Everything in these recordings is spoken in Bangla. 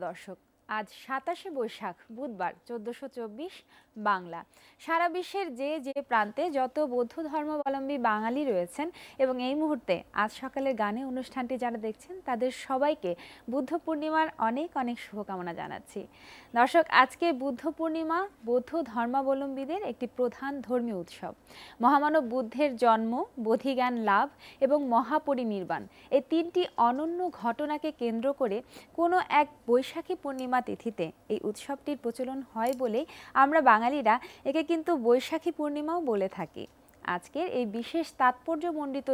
দর্শক, আজ ২৭শে বৈশাখ বুধবার ১৪২৪ বাংলা। সারা বিশ্বের যে যে প্রান্তে যত বৌদ্ধ ধর্মাবলম্বী বাঙালি রয়েছেন এবং এই মুহূর্তে আজ সকালের গানে অনুষ্ঠানটি যারা দেখছেন তাদের সবাইকে বুদ্ধ পূর্ণিমার অনেক অনেক শুভকামনা জানাচ্ছি। দর্শক, আজকে বুদ্ধ পূর্ণিমা বৌদ্ধ ধর্মাবলম্বীদের একটি প্রধান ধর্মীয় উৎসব। মহামানব বুদ্ধের জন্ম, বোধিজ্ঞান লাভ এবং মহাপরিনির্বাণ এই তিনটি অনন্য ঘটনাকে কেন্দ্র করে কোনো এক বৈশাখী পূর্ণিমা তিথিতে এই উৎসবটির প্রচলন হয় বলে আমরা বাঙালিরা একে কিন্তু বৈশাখী পূর্ণিমাও বলে থাকি। আজকের এই বিশেষ তাৎপর্যমণ্ডিত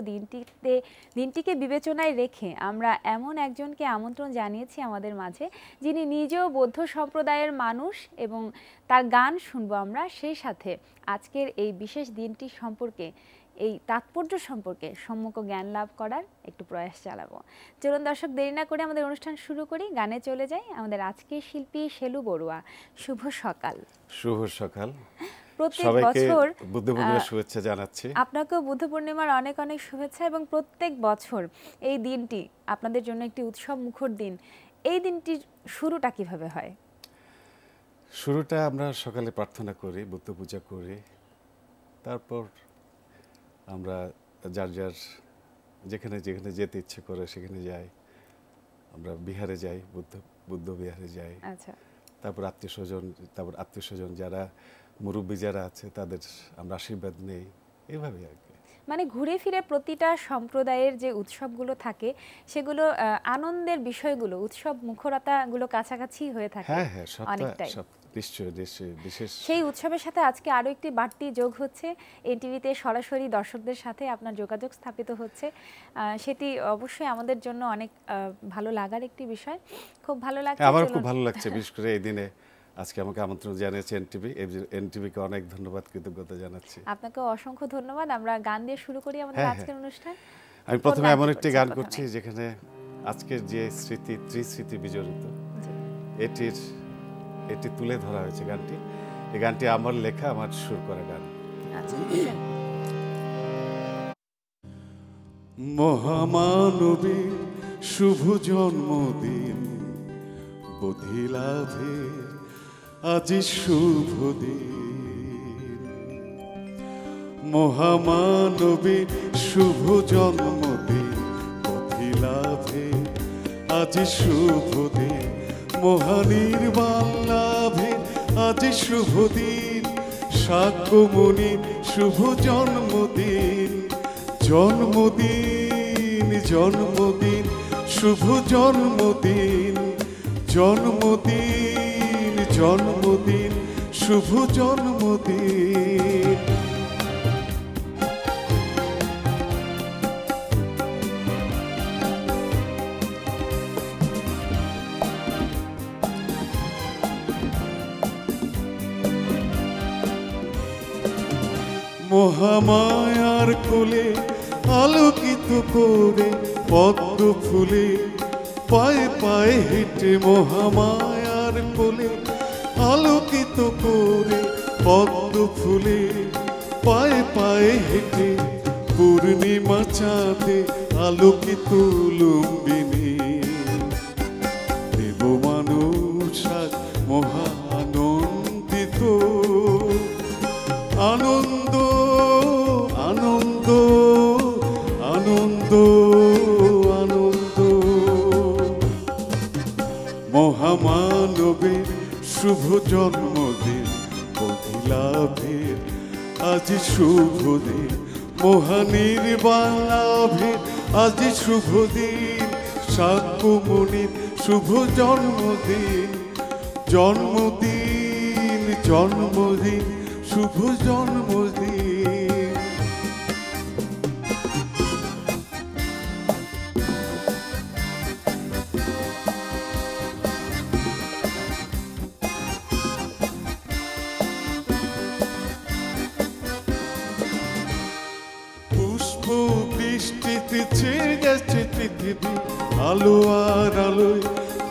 দিনটিকে বিবেচনায় রেখে আমরা এমন একজনকে আমন্ত্রণ জানিয়েছি আমাদের মাঝে, যিনি নিজেও বৌদ্ধ সম্প্রদায়ের মানুষ এবং তার গান শুনবো আমরা। সেই সাথে আজকের এই বিশেষ দিনটি সম্পর্কে, এই তাৎপর্য সম্পর্কে সম্যক জ্ঞান লাভ করার একটু প্রয়াস চালাবো। চলুন দর্শক, দেরি না করে আমাদের অনুষ্ঠান শুরু করি, গানে চলে যাই। আমাদের আজকের শিল্পী শেলু বড়ুয়া। শুভ সকাল। শুভ সকাল। প্রত্যেক বছর বুদ্ধ পূর্ণিমার শুভেচ্ছা জানাচ্ছি। আপনাকেও বুদ্ধ পূর্ণিমার অনেক অনেক শুভেচ্ছা। এবং প্রত্যেক বছর এই দিনটি আপনাদের জন্য একটি উৎসব মুখর দিন। এই দিনটির শুরুটা কিভাবে হয়? শুরুটা আমরা সকালে প্রার্থনা করি, বুদ্ধ পূজা করি, তারপর আমরা যার যার যেখানে যেখানে যেতে ইচ্ছে করে সেখানে যাই। আমরা বিহারে যাই, বুদ্ধ বিহারে যাই। আচ্ছা। তারপর আত্মীয় স্বজন যারা মুরব্বী যারা আছে তাদের আমরা আশীর্বাদ নেই, এইভাবে আর কি। মানে ঘুরে ফিরে প্রতিটা সম্প্রদায়ের যে উৎসবগুলো থাকে সেগুলো আনন্দের বিষয়গুলো, উৎসব মুখরতাগুলো কাছাকাছি হয়ে থাকে। হ্যাঁ হ্যাঁ, অনেকটাই নিশ্চয়ই নিশ্চয়ই। বিশেষ সেই উৎসবের সাথে আজকে আরো একটি বাড়তি যোগ হচ্ছে, এনটিভিতে সরাসরি দর্শকদের সাথে আপনার যোগাযোগ স্থাপিত হচ্ছে। সেটি অবশ্যই আমাদের জন্য অনেক ভালো লাগার একটি বিষয়। খুব ভালো লাগছে। আমার খুব ভালো লাগছে, বিশেষ করে এই দিনে আজকে আমাকে আমন্ত্রণ জানিয়েছে এনটিভিকে অনেক ধন্যবাদ, কৃতজ্ঞতা জানাচ্ছি। আপনাকে অসংখ্য ধন্যবাদ। আমরা গান দিয়ে শুরু করি আমাদের আজকের অনুষ্ঠান। আমি প্রথমে এমন একটি গান করছি যেখানে আজকের যে স্মৃতি, ত্রিস্মৃতি বিজড়িত, এটি তুলে ধরা হয়েছে গানটি। এই গানটি আমার লেখা, আমার সুর করা গান। মহামানবীর শুভ জন্মদিন, বোধি লাভের আজি শুভ দিন। মহামানবীর শুভ জন্মদিন, বোধি লাভের আজি শুভ দিন। মহানির্বাণ লাভের আজি শুভ দিন। শাক্যমুনির শুভ জন্মদিন, জন্মদিন জন্মদিন শুভ জন্মদিন। জন্মদিন জন্মদিন শুভ জন্মদিন। মহামায়ার কোলে আলোকিত করে পদ্ম ফুলে পায়ে পায়ে হেঁটে। মহামায়ার কোলে আলোকিত করে পদ্ম ফুলে পায়ে পায়ে হেঁটে। পূর্ণিমা চাঁদে আলোকিত লুম্বিনী। দেব মানুষ আজ মহানন্দিত। আনন্দ আনন্দ আনন্দ আনন্দ। মহামানবের শুভ জন্মদিন, বোধি লাভের আজি শুভ দিন। মহানির্বাণ লাভের আজি শুভ দিন। শাক্যমুনির শুভ জন্মদিন। জন্মদিন জন্মদিন শুভ জন্মদিন। পুষ্প বৃষ্টিতে ছেয়ে গেছে পৃথিবী, আলো আর আলোয়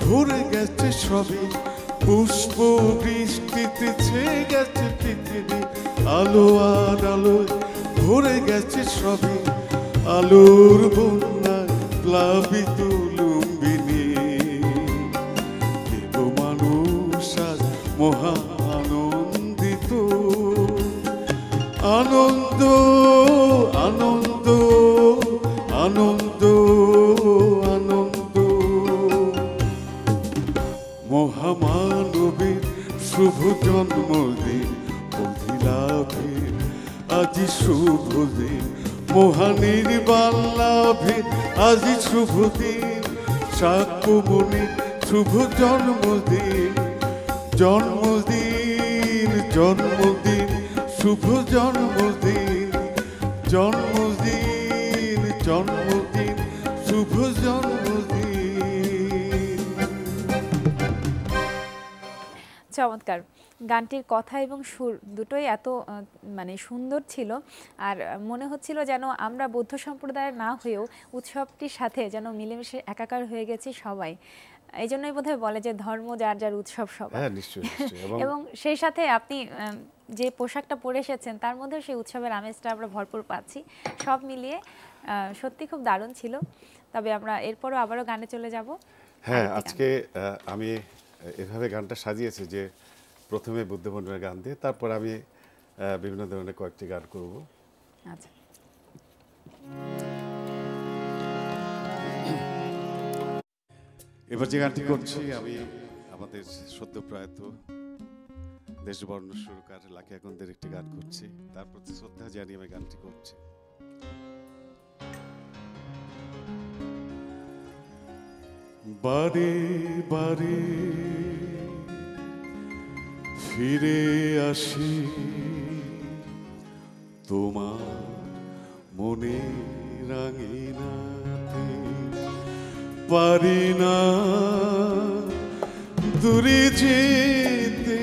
ভরে গেছে সবই। পুষ্প বৃষ্টিতে ছেয়ে গেছে পৃথিবী, আলো আর আলোয় ভরে গেছে সবই। আলোর বন্যায় প্লাবিত লুম্বিনী। দেব মানুষ আজ মহা আনন্দিত, আনন্দ আনন্দ আনন্দ আনন্দ। মহামানবের শুভ জন্মদিন, অধিলাভের আজি শুভ দিন, মহানির্বাণ লাভের আজি শুভ দিন, সাক্ষ্যমণির শুভ জন্মদিন, জন্মদিন জন্মদিন শুভ জন্মদিন, জন্মদিন জন্মদিন শুভ জন্মদিন। চমৎকার। গানটির কথা এবং সুর দুটোই এত মানে সুন্দর ছিল, আর মনে হচ্ছিল যেন আমরা বৌদ্ধ সম্প্রদায়ের না হয়েও উৎসবটির সাথে যেন মিলেমিশে একাকার হয়ে গেছি সবাই। এই জন্যই বোধহয় বলে যে ধর্ম যার যার উৎসব সবার। হ্যাঁ, নিশ্চয়ই নিশ্চয়ই। এবং সেই সাথে আপনি যে পোশাকটা পরে এসেছেন তার মধ্যে সেই উৎসবের আমেজটা আমরা ভরপুর পাচ্ছি। সব মিলিয়ে সত্যি খুব দারুণ ছিল। তবে আমরা এরপরও আবারও গানে চলে যাব। হ্যাঁ, আজকে আমি এভাবে গানটা সাজিয়েছি যে প্রথমে বুদ্ধবন্ধনের গান দিয়ে, তারপর আমি বিভিন্ন ধরনের কয়েকটি গান করব। আচ্ছা, এবার যে গানটি করছি আমি আমাদের সদ্য প্রয়াত দেশবর্ণ সুরকার লাকি আকন্দের একটি গান করছি, তার প্রতি শ্রদ্ধা জানিয়ে আমি গানটি করছি। বারে বারে ফিরে আসি তোমার মনে রাঙিনাতে, পারি না দূরে যেতে,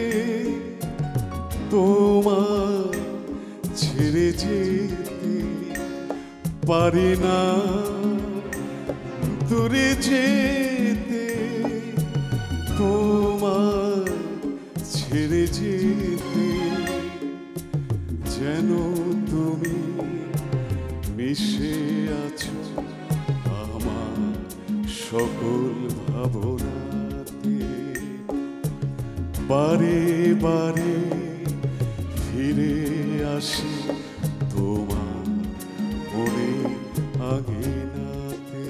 তোমার ছেড়ে যেতে পারি না, দূরে যেতে তোমার ছেড়ে যেতে, যেন তুমি মিশে আছো আমার সকল ভাবনাতে, বারে বারে ফিরে আসি তোমার মনে আঙিনাতে।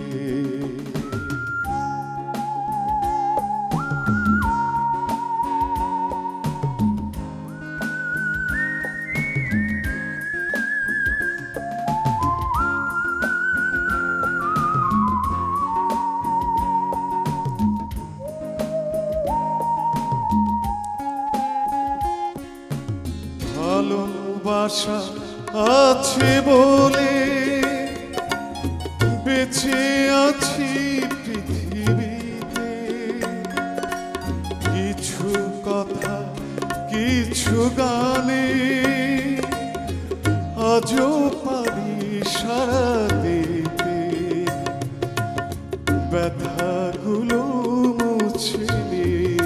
ভালোবাসা আছে বলে বেঁচে আছি পৃথিবীতে, কিছু কথা কিছু গানে আজও পারি সারা দিতে, ব্যথাগুলো মুছে নিয়ে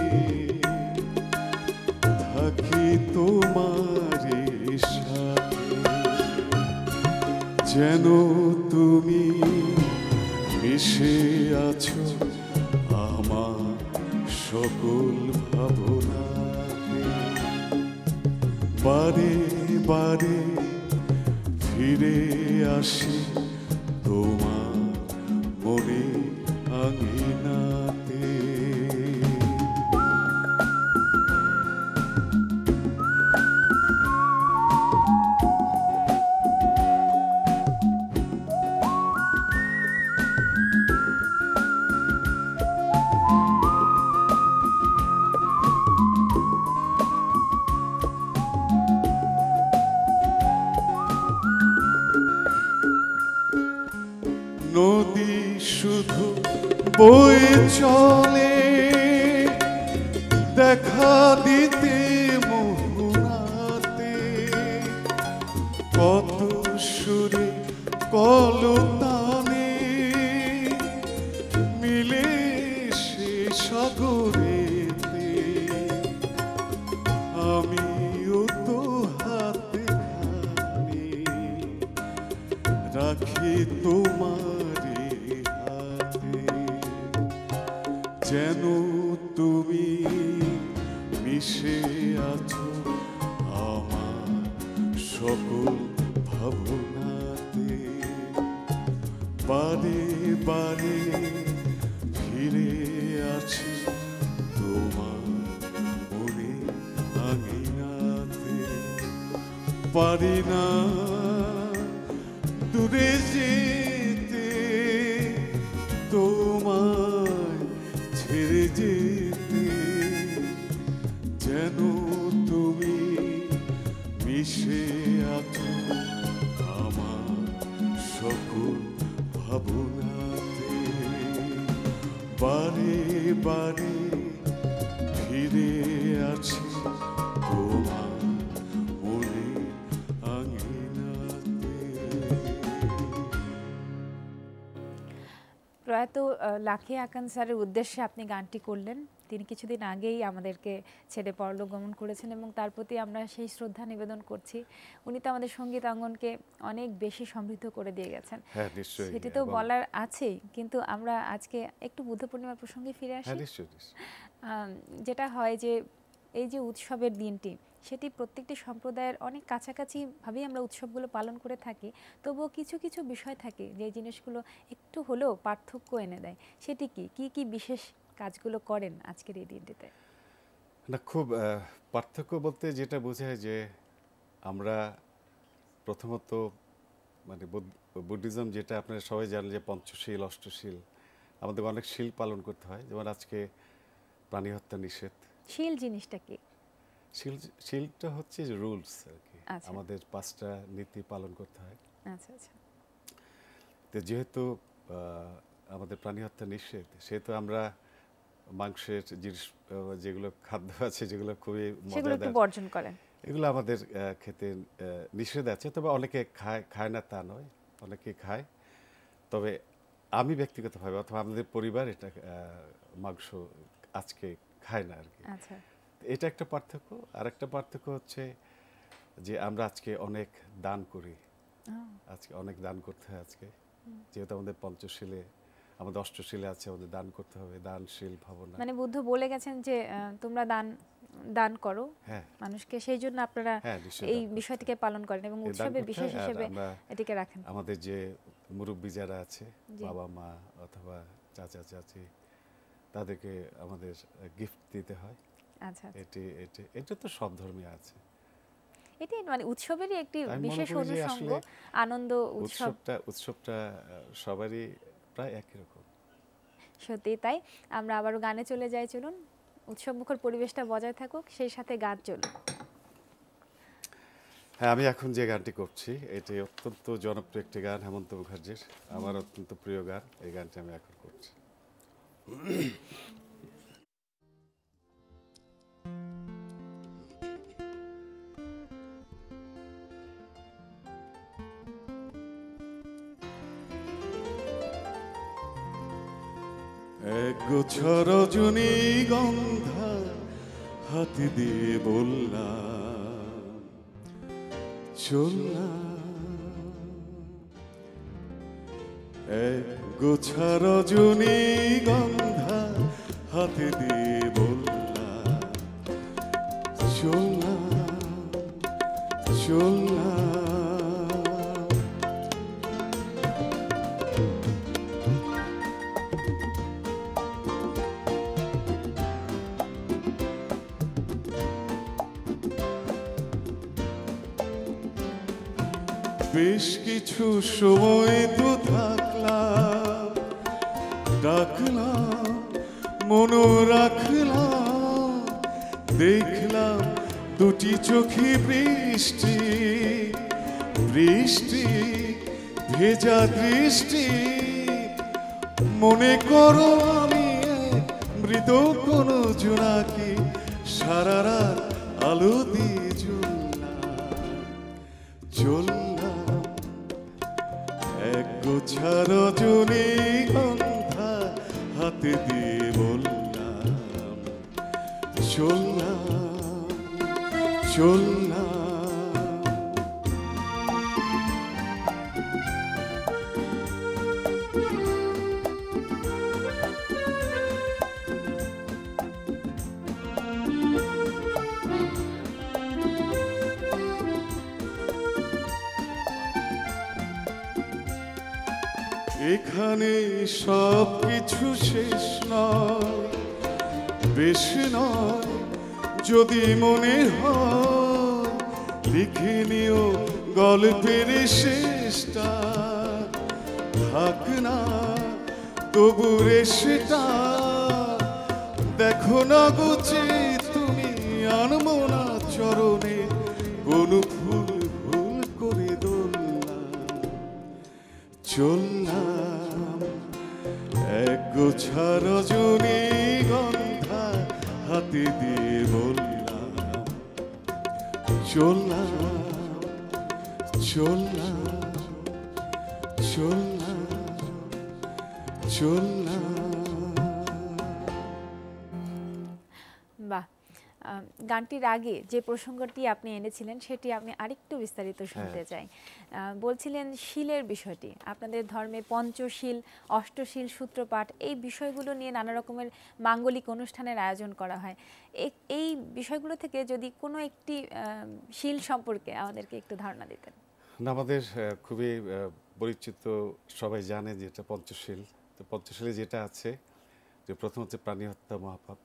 থাকি তোমার সাথে, যেন তুমি মিশে আছো আমার সকল ভাবনাতে, বারে বারে ফিরে আসি তোমার মনে আঙিনাতে। নদী শুধু বয়ে চলে দেখা দিতে মোহনাতে, কত সুরে কলতানে মিলে সে সাগরেতে, আমিও তো হাতে খানি রাখি তোমার হাতে, যেন তুমি মিশে আছো আমার সকল ভাবনাতে, বারে বারে ফিরে আছি তোমার মনে আঙিনাতে। পারি না দূরে যেতে, তোমায় ছেড়ে যেতে, যেন তুমি মিশে আছো আমার সকল ভাবনাতে। বারে বারে ফিরে আছি তোমার মনে আঙিনাতে। প্রয়াত লাখি আকান স্যারের উদ্দেশ্যে আপনি গানটি করলেন। তিনি কিছুদিন আগেই আমাদেরকে ছেড়ে পরলোক গমন করেছেন এবং তার প্রতি আমরা সেই শ্রদ্ধা নিবেদন করছি। উনি তো আমাদের সঙ্গীত অঙ্গনকে অনেক বেশি সমৃদ্ধ করে দিয়ে গেছেন, হ্যাঁ নিশ্চয়ই, সেটি তো বলার আছেই। কিন্তু আমরা আজকে একটু বুদ্ধ পূর্ণিমার প্রসঙ্গে ফিরে আসি। যেটা হয় যে এই যে উৎসবের দিনটি, সেটি প্রত্যেকটি সম্প্রদায়ের অনেক কাছাকাছিভাবেই আমরা উৎসবগুলো পালন করে থাকি, তবুও কিছু কিছু বিষয় থাকে যে জিনিসগুলো একটু হলেও পার্থক্য এনে দেয়। সেটি কি কি বিশেষ কাজগুলো করেন আজকের এই দিনটিতে? না, খুব পার্থক্য বলতে যেটা বোঝায় যে আমরা প্রথমত মানে বুদ্ধিজম, যেটা আপনারা সবাই জানেন যে পঞ্চশীল অষ্টশীল, আমাদের অনেক শীল পালন করতে হয়। যেমন আজকে প্রাণী হত্যা নিষেধ। শীল জিনিসটা কি? শীলটা হচ্ছে যে রুলস আর কি, আচ্ছা। আমাদের 5টা নীতি পালন করতে হয়। আচ্ছা আচ্ছা। তো যেহেতু আমাদের প্রাণী হত্যা নিষেধ, সেহেতু আমরা মাংসের জিনিস, যেগুলো খাদ্য আছে যেগুলো খুবই মজাদার, বর্জন করেন, এগুলো আমাদের খেতে নিষেধ আছে। তবে অনেকে খায় না তা নয়, অনেকে খায়। তবে আমি ব্যক্তিগতভাবে অথবা আমাদের পরিবার এটা মাংস আজকে খায় না আর কি। আচ্ছা। এটা একটা পার্থক্য। আর একটা পার্থক্য হচ্ছে যে আমরা আজকে অনেক দান করি। আজকে অনেক দান করতে হয় আজকে, যেহেতু আমাদের পঞ্চশীলে, আমাদের অষ্টশীলে আছে আমাদের দান করতে হবে, দানশীল ভাবনা। মানে বুদ্ধ বলে গেছেন যে তোমরা দান করো হ্যাঁ মানুষকে, সেই জন্য আপনারা এই বিষয়টিকে পালন করেন এবং উৎসবের বিশেষ হিসেবে এটিকে রাখেন। আমাদের যে মুরব্বী যারা আছে, বাবা মা অথবা চাচা চাচি, তাদেরকে আমাদের গিফট দিতে হয়। আচ্ছা। এটা তো সব ধর্মে আছে। এটি মানে উৎসবেরই একটি বিশেষ অনুষঙ্গ, আনন্দ। উৎসবটা সবারই প্রায় একই রকম। সত্যি তাই। আমরা আবারও গানে চলে যাই, চলুন। উৎসবমুখর পরিবেশটা বজায় থাকুক, সেই সাথে গান চলুন। হ্যাঁ, আমি এখন যে গানটি করছি এটি অত্যন্ত জনপ্রিয় একটি গান, হেমন্ত মুখার্জির, আমার অত্যন্ত প্রিয় গান। এই গানটি আমি এখন করছি। এক গুচ্ছ রজনীগন্ধা হাতে দিয়ে বললাম চললাম। এক গুচ্ছ রজনীগন্ধা হাতে দিয়ে বললাম চললাম চললাম। বেশ কিছু সময় তো থাকলাম, ডাকলাম মন রাখলাম, দেখলাম দুটি চোখে বৃষ্টি বৃষ্টি ভেজা দৃষ্টি। মনে করো আমি মৃত কোন জোনাকি সারা রাত আলো দিয়ে চললাম। এক গুচ্ছ রজনীগন্ধা হাতে দিয়ে বললাম চললাম চললাম। এখানে সব কিছু শেষ নয়, বেশ নয়, যদি মনে হয় লিখে নিও গল্পের শেষটা, থাক না তবু রেশটা, দেখো না গুছে তুমি আনবো না চরণে কোন ফুল ভুল করে দোলনা, চললাম এক গোছা রজনীগন্ধা হাতে দিয়ে বললাম, চললাম চললাম চললাম চললাম। বাহ, গানটির আগে যে প্রসঙ্গটি আপনি এনেছিলেন সেটি আপনি আরেকটু বিস্তারিত শুনতে চাই। বলছিলেন শিলের বিষয়টি, আপনাদের ধর্মে পঞ্চশীল, অষ্টশীল, সূত্রপাঠ এই বিষয়গুলো নিয়ে নানা রকমের মাঙ্গলিক অনুষ্ঠানের আয়োজন করা হয়। এই বিষয়গুলো থেকে যদি কোনো একটি শিল সম্পর্কে আমাদেরকে একটু ধারণা দিতেন। আমাদের খুবই পরিচিত, সবাই জানে যে এটা পঞ্চশীল। তো পঞ্চশীলে যেটা আছে যে প্রথম হচ্ছে প্রাণী হত্যা মহাপাপ,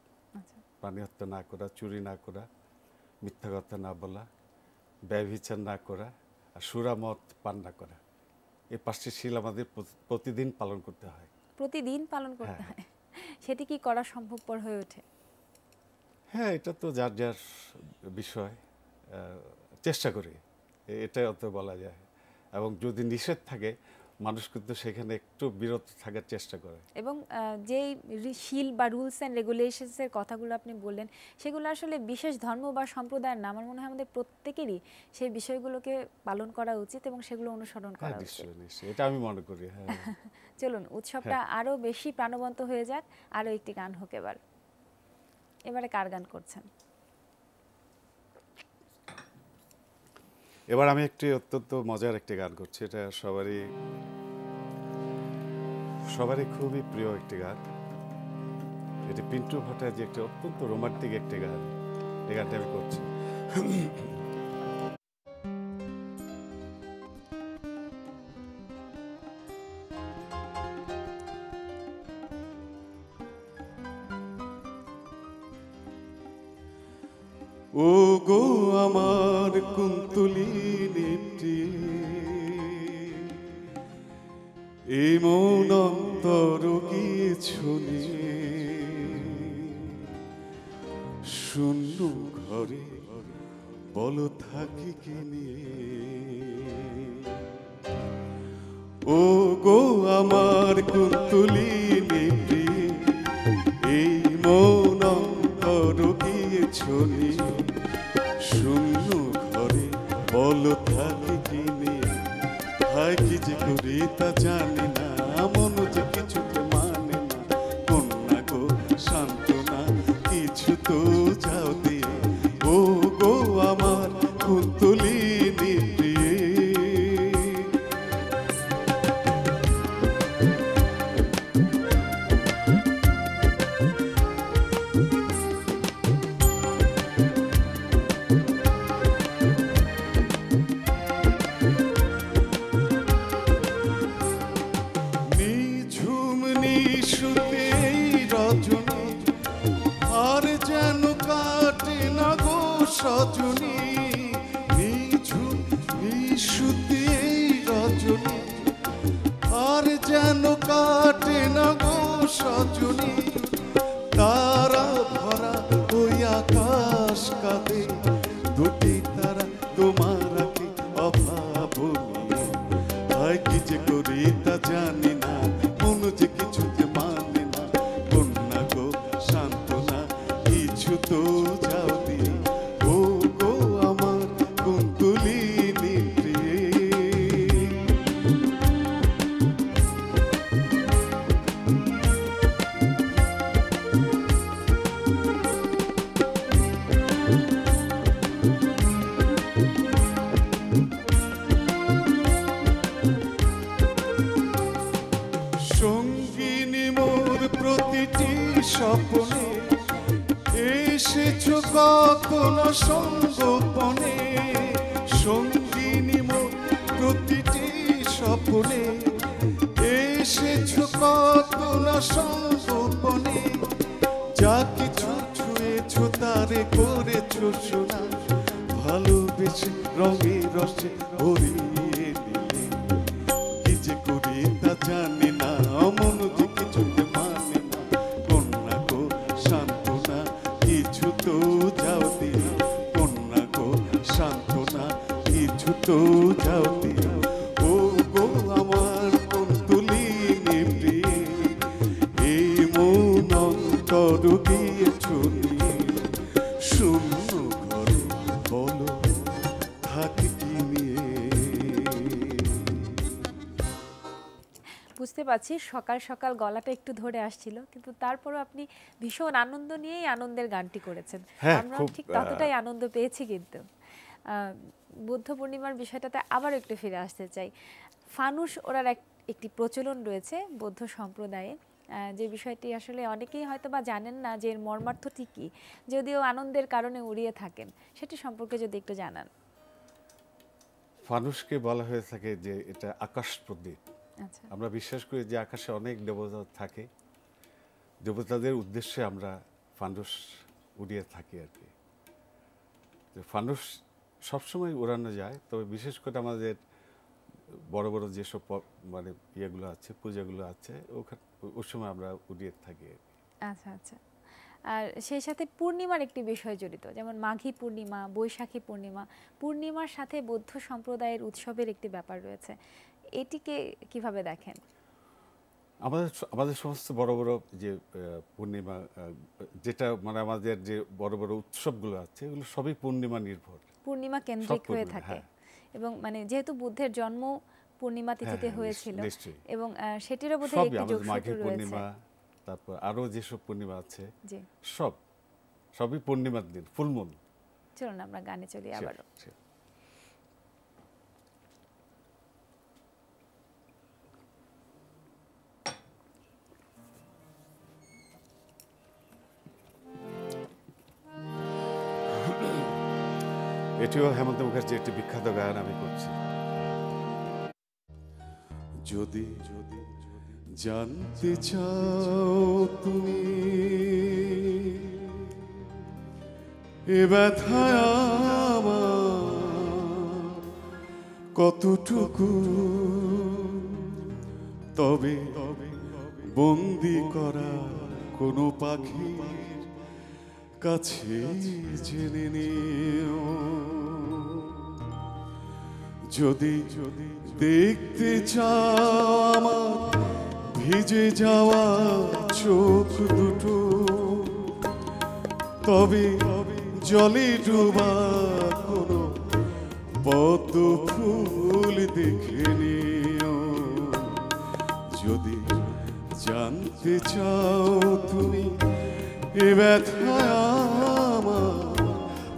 প্রাণী হত্যা না করা, চুরি না করা, মিথ্যা কথা না বলা, ব্যভিচার না করা, আর সুরামত পান না করা। এই 5টি শীল আমাদের প্রতিদিন পালন করতে হয়। প্রতিদিন পালন করতে হয়, সেটি কি করা সম্ভবপর হয়ে ওঠে? হ্যাঁ, এটা তো যার যার বিষয়, চেষ্টা করি এটাই অত বলা যায়। এবং যদি নিষেধ থাকে মানুষ কিন্তু সেখানে একটু বিরত থাকার চেষ্টা করে। এবং যেই শীল বা রুলস অ্যান্ড রেগুলেশনসের কথাগুলো আপনি বললেন, সেগুলো আসলে বিশেষ ধর্ম বা সম্প্রদায়ের না, আমার মনে হয় আমাদের প্রত্যেকেরই সেই বিষয়গুলোকে পালন করা উচিত এবং সেগুলো অনুসরণ করা উচিত। নিশ্চয়ই নিশ্চয়ই, এটা আমি মনে করি। হ্যাঁ, চলুন উৎসবটা আরো বেশি প্রাণবন্ত হয়ে যাক, আরো একটি গান হোক। এবারে কার গান করছেন? এবার আমি একটি অত্যন্ত মজার একটি গান করছি। এটা সবারই খুবই প্রিয় একটি গান। এটি পিন্টু ভট্টাচার্য একটি অত্যন্ত রোমান্টিক একটি গান। এই গানটা আমি করছি। ও গো আমার কুন্তলিনীটি, এই মন অন্তর গিয়েছনি, শূন্য ঘরে বলো থাকি কি নিয়ে। ও গো আমার কুন্তলিনীটি, এই মন অন্তর গিয়েছনি, শূন্য ঘরে বলো থাকি কি নিয়ে। হয় কি যে করি তা জানি না, মন যে কিছুতে মানে না, কন্যা গো সান্ত্বনা কিছু তো যাও দিয়ে। ও গো আমার কুন্তলিনী প্রিয়ে, সজনী নিঝুম নিশুতি রজনী, আর যেন কাটে না গো সজনী। তারা ভরা ওই আকাশ কাঁদে, দুটি তারা তোমার কি অভাবনী। হয় কি যে করি তা জানি না, মন যে কিছুতে মানে না, কন্যা গো সান্ত্বনা কিছু তো যাও দিয়ে। সঙ্গিনী মোর প্রতিটি স্বপ্নে, এসেছো কত না সঙ্গোপনে। সঙ্গিনী মোর প্রতিটি স্বপ্নে, এসেছো কত না সংগোপনে, যা কিছু ছুঁয়েছো তারে করেছো সোনা, ভালোবেসে রঙে রসে ভরিয়ে দিলে। কি যে করি তা জানি না, মন যে কিছুতে মানে না, কন্যা গো সান্ত্বনা কিছু তো যাও দিও, কন্যা গো সান্ত্বনা কিছু তো যাও দিও। ও গো আমার কুন্তলিনী প্রিয়ে, এই মন অন্তর গিয়েছো নিয়ে, শূন্য ঘরে বলো থাকি কি নিয়ে। বুঝতে পারছি সকাল সকাল গলাটা একটু ধরে আসছিল, কিন্তু তারপরও আপনি ভীষণ আনন্দ নিয়েই আনন্দের গানটি করেছেন। হ্যাঁ, আমরা খুব, ঠিক ততটাই আনন্দ পেয়েছি। কিন্তু বুদ্ধ পূর্ণিমার বিষয়টাতে আবার একটু ফিরে আসতে চাই। ফানুস ওড়ার একটি প্রচলন রয়েছে বৌদ্ধ সম্প্রদায়ে, যে বিষয়টি আসলে অনেকেই হয়তো বা জানেন না যে এর মর্মার্থটি কী, যদিও আনন্দের কারণে উড়িয়ে থাকেন। সেটি সম্পর্কে যদি একটু জানান। ফানুসকে বলা হয়ে থাকে যে এটা আকাশ প্রদীপ। আচ্ছা, আমরা বিশ্বাস করি যে আকাশে অনেক দেবতা থাকে, দেবতাদের উদ্দেশ্যে আমরা ফানুস উড়িয়ে থাকি আর কি। ফানুস সবসময় উড়ানো যায়, তবে বিশেষ করে আমাদের বড় বড় যেসব মানে ইয়েগুলো আছে, পূজাগুলো আছে, ওখানে ওই সময় আমরা উড়িয়ে থাকি আর কি। আচ্ছা, আচ্ছা। আর সেই সাথে পূর্ণিমার একটি বিষয় জড়িত, যেমন মাঘী পূর্ণিমা, বৈশাখী পূর্ণিমা। পূর্ণিমার সাথে বৌদ্ধ সম্প্রদায়ের উৎসবের একটি ব্যাপার রয়েছে, এটিকে কিভাবে দেখেন? আমাদের সমস্ত বড় বড় যে পূর্ণিমা, যেটা মানে আমাদের যে বড় বড় উৎসবগুলো আছে, এগুলো সবই পূর্ণিমা নির্ভর, পূর্ণিমা কেন্দ্রিক হয়ে থাকে। হ্যাঁ। এবং মানে যেহেতু বুদ্ধের জন্ম পূর্ণিমা তিথিতে হয়েছিল, নিশ্চয়ই। এবং সেটিরও বোধহয় সবই একটি আমাদের মাঘী যোগসূত্র রয়েছে। পূর্ণিমা, তারপর আরো যেসব পূর্ণিমা আছে, জি, সবই পূর্ণিমার দিন, ফুলমুন। চলুন আমরা গানে চলি আবারও। এটিও হেমন্ত মুখার্জির একটি বিখ্যাত গান আমি করছি। যদি জানতে চাও তুমি এ ব্যথায় আমার কতটুকু, তবে বন্দি করা কোনো পাখির কাছে জেনে নিও। যদি দেখতে চাও আমার ভিজে যাওয়া চোখ দুটো, তবে জলে ডোবা কোনো পদ্ম ফুল দেখে নিও। যদি জানতে চাও তুমি এ ব্যথায় আমার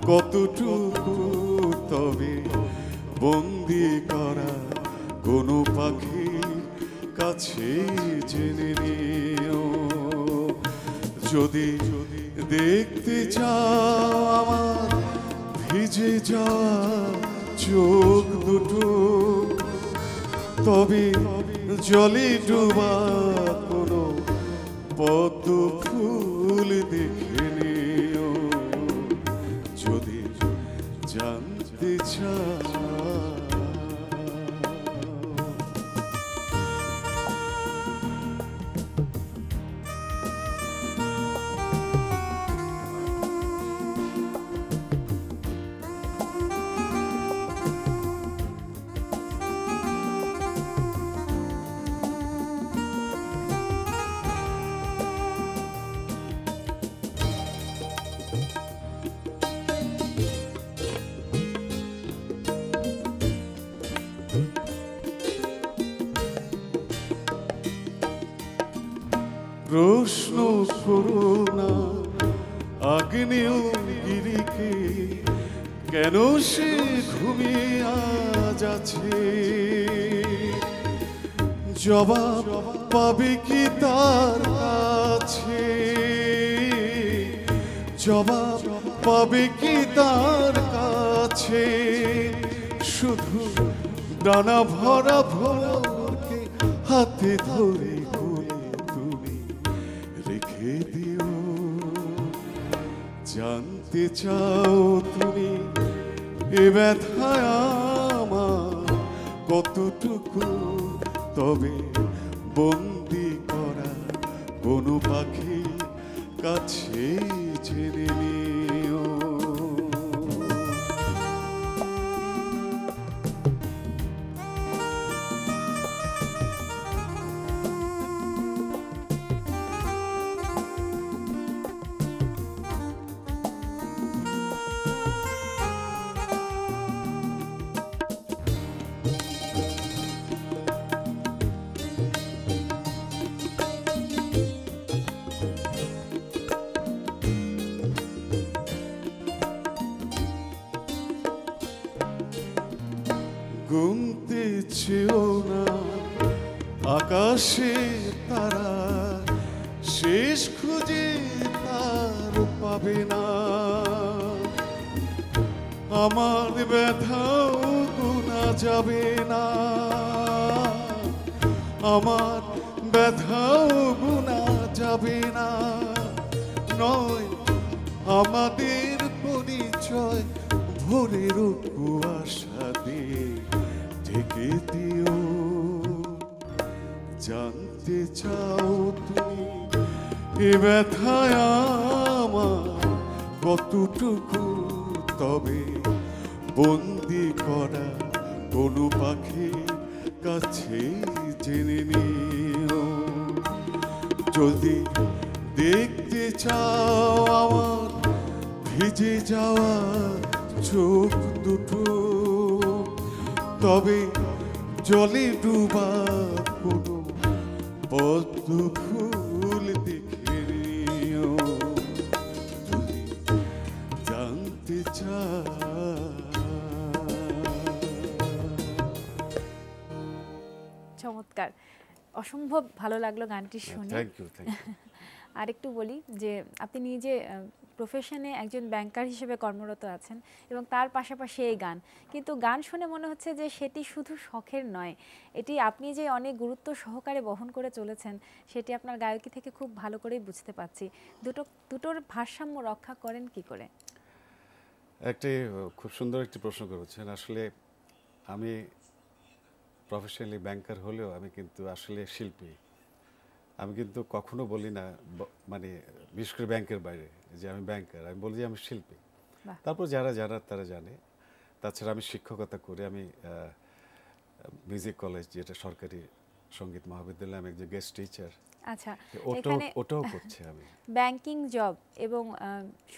কতটুকু, তবে বন্দি করা কোনো পাখির কাছে জেনে নিও। যদি দেখতে চাও আমার ভিজে যাওয়া চোখ দুটো, তবে জলে ডোবা কোনো পদ্ম ফুল দেখে নিও। যদি জানতে চাও প্রশ্ন করো না আগ্নেয়গিরিকে, কেন সে ঘুমিয়ে আজ আছে। জবাব পাবে কি তার কাছে, জবাব পাবে কি তার কাছে। শুধু ডানা ভরা ভোরকে হাতে ধরে কোলে তুমি রেখে দিও। জানতে চাও তুমি এ ব্যথায় আমার কতটুকু, তবে বন্দি করা কোনো পাখি কাছে ছেড়ে নিও। গুনতে চেও না আকাশে তারা, শেষ খুঁজে তার পাবে না। আমার ব্যথাও গোনা যাবে না, আমার ব্যথাও গোনা যাবে না। নয় আমাদের পরিচয় ভোরের কুয়াশা দিয়ে ঢেকে দিও। জানতে চাও তুমি এ ব্যথায় আমার কতটুকু, তবে বন্দি করা কোনো পাখির কাছে জেনে নিও। যদি দেখতে চাও আমার ভিজে যাওয়া চোখ দুটো, তবে জলে ডুবা কোনো পদ্ম ফুল দেখে নিও। যদি জানতে চমৎকার, অসম্ভব ভালো লাগলো গানটি শুনে। Thank you, thank you. আর একটু বলি যে আপনি নিজে প্রফেশনে একজন ব্যাংকার হিসেবে কর্মরত আছেন এবং তার পাশাপাশি এই গান, কিন্তু গান শুনে মনে হচ্ছে যে সেটি শুধু শখের নয়, এটি আপনি যে অনেক গুরুত্ব সহকারে বহন করে চলেছেন সেটি আপনার গায়কী থেকে খুব ভালো করেই বুঝতে পারছি। দুটোর ভারসাম্য রক্ষা করেন কি করে? একটি খুব সুন্দর একটি প্রশ্ন করেছেন। আসলে আমি প্রফেশনালি ব্যাংকার হলেও আমি কিন্তু আসলে শিল্পী। আমি কিন্তু কখনো বলি না, মানে বিশেষ করে ব্যাংকের বাইরে, যে আমি ব্যাংকার। আমি বলি যে আমি শিল্পী। তারপর যারা জানার তারা জানে। তাছাড়া আমি শিক্ষকতা করি। আমি মিউজিক কলেজ, যেটা সরকারি সঙ্গীত মহাবিদ্যালয়ে, আমি একজন গেস্ট টিচার। আচ্ছা, ওটাও করছি আমি। ব্যাংকিং জব এবং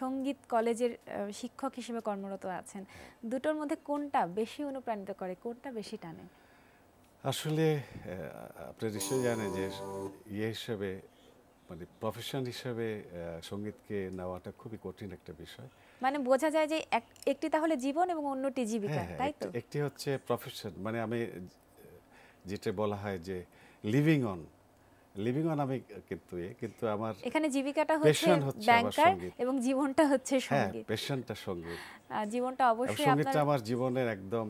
সঙ্গীত কলেজের শিক্ষক হিসেবে কর্মরত আছেন, দুটোর মধ্যে কোনটা বেশি অনুপ্রাণিত করে, কোনটা বেশি টানে? আসলে আপনি নিশ্চয়ই জানেন যে হিসেবে, মানে প্রফেশন হিসেবে সঙ্গীতকে নেওয়াটা খুবই কঠিন একটা বিষয়। মানে বোঝা যায় যে একটি তাহলে জীবন এবং অন্যটি জীবিকা, তাই তো? একটি হচ্ছে প্রফেশন, মানে আমি যেটা বলা হয় যে লিভিং অন আমি কিন্তু আমার এখানে জীবিকাটা হচ্ছে ব্যাংকার এবং জীবনটা হচ্ছে সঙ্গীত। পেশনটা সঙ্গীত। জীবনটা অবশ্যই সঙ্গীতটা আমার জীবনের একদম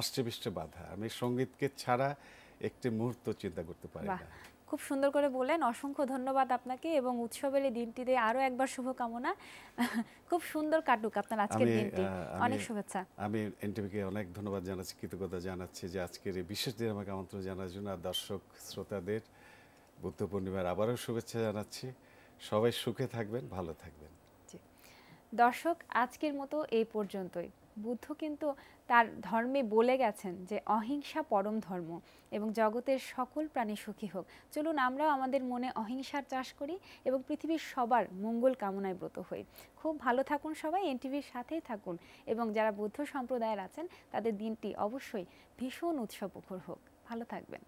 আষ্টে বাধা। আমি সঙ্গীতকে ছাড়া একটি মুহূর্ত চিন্তা করতে পারি না। খুব সুন্দর করে বলেন, অসংখ্য ধন্যবাদ আপনাকে এবং উৎসবের এই দিনটিতে আরো একবার শুভকামনা। খুব সুন্দর কাটুক আপনার আজকের দিনটি, অনেক শুভেচ্ছা। আমি এনটিভিকে অনেক ধন্যবাদ জানাচ্ছি, কৃতজ্ঞতা জানাচ্ছি যে আজকের এই বিশেষ দিনে আমাকে আমন্ত্রণ জানার জন্য। আর দর্শক শ্রোতাদের বুদ্ধ পূর্ণিমার আবারও শুভেচ্ছা জানাচ্ছি। সবাই সুখে থাকবেন, ভালো থাকবেন। দর্শক, আজকের মতো এই পর্যন্তই। বুদ্ধ কিন্তু তার ধর্মে বলে গেছেন যে অহিংসা পরম ধর্ম এবং জগতের সকল প্রাণী সুখী হোক। চলুন আমরাও আমাদের মনে অহিংসার চাষ করি এবং পৃথিবীর সবার মঙ্গল কামনায় ব্রত হই। খুব ভালো থাকুন সবাই, এনটিভির সাথেই থাকুন এবং যারা বৌদ্ধ সম্প্রদায়ের আছেন তাদের দিনটি অবশ্যই ভীষণ উৎসবমুখর হোক। ভালো থাকবেন।